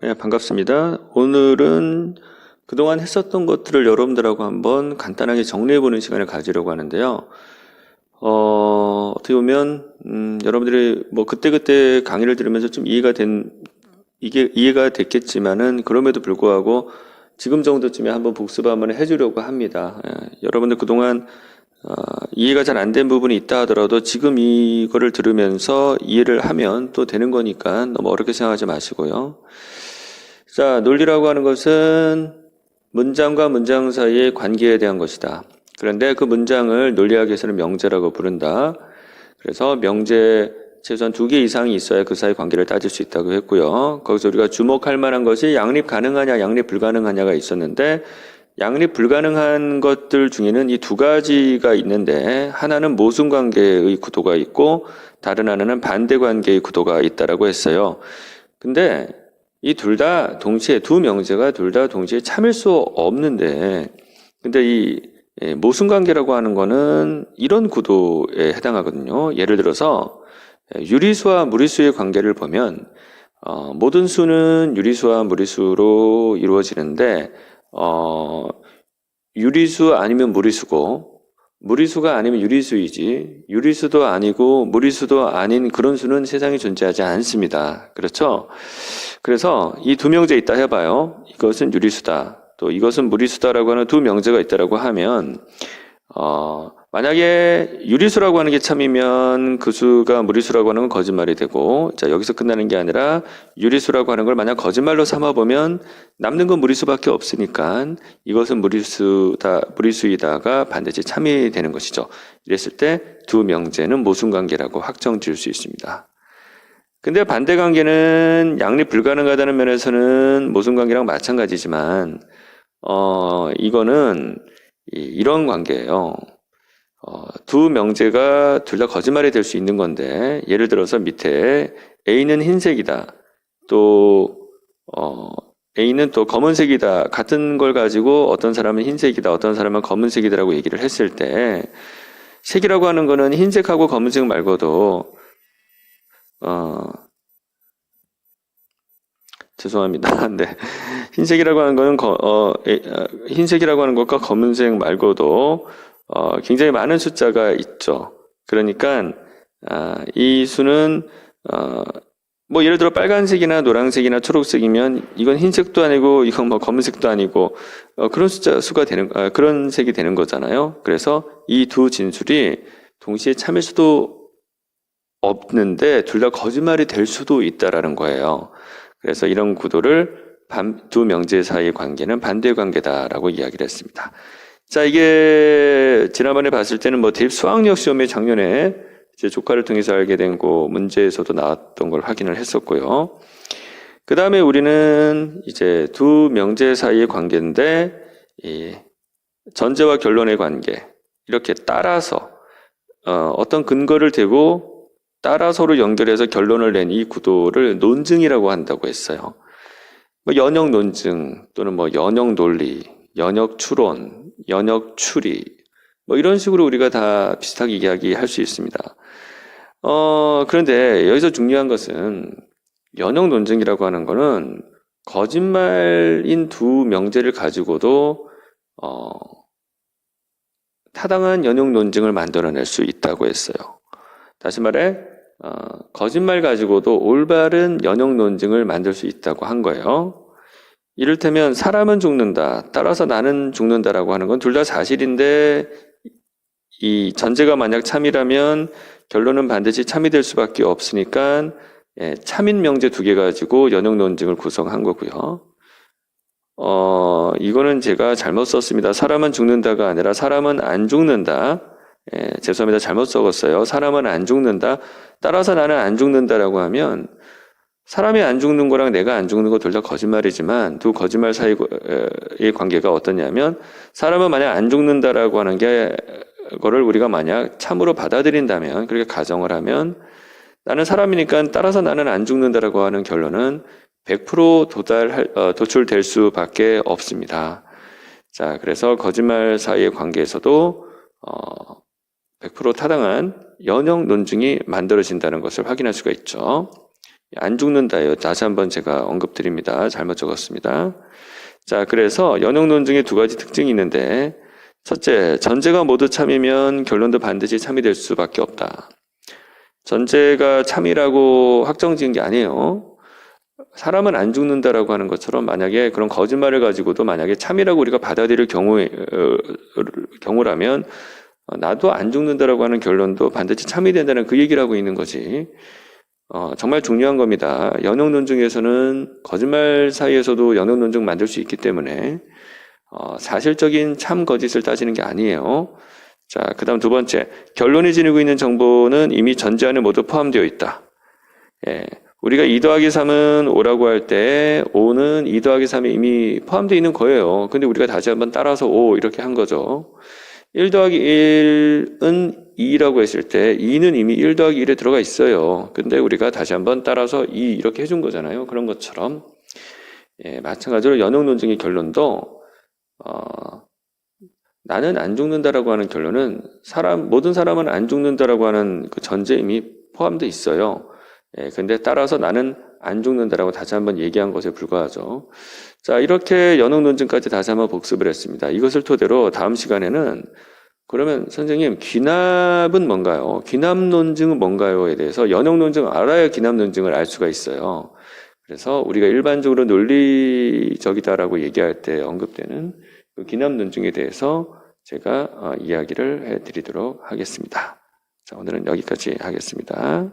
네, 반갑습니다. 오늘은 그동안 했었던 것들을 여러분들하고 한번 간단하게 정리해보는 시간을 가지려고 하는데요. 어떻게 보면, 여러분들이 뭐 그때그때 강의를 들으면서 좀 이해가 됐겠지만은, 그럼에도 불구하고 지금 정도쯤에 한번 복습 한번 해주려고 합니다. 여러분들 그동안 이해가 잘 안 된 부분이 있다 하더라도 지금 이거를 들으면서 이해를 하면 또 되는 거니까 너무 어렵게 생각하지 마시고요. 자, 논리라고 하는 것은 문장과 문장 사이의 관계에 대한 것이다. 그런데 그 문장을 논리학에서는 명제라고 부른다. 그래서 명제 최소한 2개 이상이 있어야 그 사이 관계를 따질 수 있다고 했고요. 거기서 우리가 주목할 만한 것이 양립 가능하냐, 양립 불가능하냐가 있었는데, 양립 불가능한 것들 중에는 이 2가지가 있는데, 하나는 모순관계의 구도가 있고 다른 하나는 반대관계의 구도가 있다라고 했어요. 근데 이 두 명제가 둘 다 동시에 참일 수 없는데, 근데 이 모순관계라고 하는 거는 이런 구도에 해당하거든요. 예를 들어서 유리수와 무리수의 관계를 보면 모든 수는 유리수와 무리수로 이루어지는데 유리수 아니면 무리수고, 무리수가 아니면 유리수이지, 유리수도 아니고 무리수도 아닌 그런 수는 세상에 존재하지 않습니다. 그렇죠? 그래서 이 2명제 있다 해봐요. 이것은 유리수다, 또 이것은 무리수다라고 하는 2명제가 있다라고 하면 만약에 유리수라고 하는 게 참이면 그 수가 무리수라고 하는 건 거짓말이 되고, 자, 여기서 끝나는 게 아니라 유리수라고 하는 걸 만약 거짓말로 삼아보면 남는 건 무리수밖에 없으니까 이것은 무리수이다가 반드시 참이 되는 것이죠. 이랬을 때 2명제는 모순관계라고 확정 지을 수 있습니다. 근데 반대관계는 양립 불가능하다는 면에서는 모순관계랑 마찬가지지만 이거는 이런 관계예요. 2명제가 둘 다 거짓말이 될 수 있는 건데, 예를 들어서 밑에 A는 흰색이다, 또 A는 또 검은색이다, 같은 걸 가지고 어떤 사람은 흰색이다, 어떤 사람은 검은색이다라고 얘기를 했을 때, 색이라고 하는 거는 흰색하고 검은색 말고도 죄송합니다. 네. 흰색이라고 하는 거는 흰색이라고 하는 것과 검은색 말고도 굉장히 많은 숫자가 있죠. 그러니까 이 수는 뭐 예를 들어 빨간색이나 노란색이나 초록색이면 이건 흰색도 아니고 이건 뭐 검은색도 아니고 그런 그런 색이 되는 거잖아요. 그래서 이 2 진술이 동시에 참일 수도 없는데 둘 다 거짓말이 될 수도 있다라는 거예요. 그래서 이런 구도를 2명제 사이의 관계는 반대관계다라고 이야기를 했습니다. 자, 이게 지난번에 봤을 때는 뭐 대입 수학력 시험에 작년에 이제 조카를 통해서 알게 된 그 문제에서도 나왔던 걸 확인을 했었고요. 그 다음에 우리는 이제 2명제 사이의 관계인데, 이 전제와 결론의 관계, 이렇게 따라서 어떤 근거를 대고 따라서로 연결해서 결론을 낸 이 구도를 논증이라고 한다고 했어요. 뭐 연역 논증 또는 뭐 연역 논리, 연역 추론, 연역 추리, 뭐 이런 식으로 우리가 다 비슷하게 이야기할 수 있습니다. 그런데 여기서 중요한 것은 연역 논증이라고 하는 거는 거짓말인 2명제를 가지고도 타당한 연역 논증을 만들어낼 수 있다고 했어요. 다시 말해 거짓말 가지고도 올바른 연역 논증을 만들 수 있다고 한 거예요. 이를테면 사람은 죽는다, 따라서 나는 죽는다라고 하는 건 둘 다 사실인데, 이 전제가 만약 참이라면 결론은 반드시 참이 될 수밖에 없으니까 참인 명제 2개 가지고 연역 논증을 구성한 거고요. 이거는 제가 잘못 썼습니다. 사람은 죽는다가 아니라 사람은 안 죽는다. 죄송합니다. 잘못 적었어요. 사람은 안 죽는다, 따라서 나는 안 죽는다라고 하면 사람이 안 죽는 거랑 내가 안 죽는 거 둘 다 거짓말이지만 2 거짓말 사이의 관계가 어떠냐면, 사람은 만약 안 죽는다라고 하는 거를 우리가 만약 참으로 받아들인다면, 그렇게 가정을 하면 나는 사람이니까 따라서 나는 안 죽는다라고 하는 결론은 100% 도출될 수밖에 없습니다. 자, 그래서 거짓말 사이의 관계에서도 100% 타당한 연역 논증이 만들어진다는 것을 확인할 수가 있죠. 안 죽는다예요. 다시 한번 제가 언급드립니다. 잘못 적었습니다. 자, 그래서 연역 논증의 두 가지 특징이 있는데, 첫째, 전제가 모두 참이면 결론도 반드시 참이 될 수밖에 없다. 전제가 참이라고 확정지은 게 아니에요. 사람은 안 죽는다라고 하는 것처럼 만약에 그런 거짓말을 가지고도 만약에 참이라고 우리가 받아들일 경우라면 나도 안 죽는다라고 하는 결론도 반드시 참이 된다는 그 얘기를 하고 있는 거지. 정말 중요한 겁니다. 연역 논증에서는 거짓말 사이에서도 연역 논증 만들 수 있기 때문에 사실적인 참 거짓을 따지는 게 아니에요. 자, 그 다음 두 번째, 결론이 지니고 있는 정보는 이미 전제 안에 모두 포함되어 있다. 예, 우리가 2 더하기 3은 5라고 할 때 5는 2 더하기 3에 이미 포함되어 있는 거예요. 근데 우리가 다시 한번 따라서 5 이렇게 한 거죠. 1 더하기 1은 2라고 했을 때 2는 이미 1 더하기 1에 들어가 있어요. 근데 우리가 다시 한번 따라서 2 이렇게 해준 거잖아요. 그런 것처럼 마찬가지로 연역 논증의 결론도 나는 안 죽는다라고 하는 결론은 모든 사람은 안 죽는다라고 하는 그 전제에 이미 포함되어 있어요. 근데 따라서 나는 안 죽는다라고 다시 한번 얘기한 것에 불과하죠. 자, 이렇게 연역 논증까지 다시 한번 복습을 했습니다. 이것을 토대로 다음 시간에는 그러면 선생님 귀납은 뭔가요? 귀납 논증은 뭔가요?에 대해서 연역 논증을 알아야 귀납 논증을 알 수가 있어요. 그래서 우리가 일반적으로 논리적이다라고 얘기할 때 언급되는 그 귀납 논증에 대해서 제가 이야기를 해드리도록 하겠습니다. 자, 오늘은 여기까지 하겠습니다.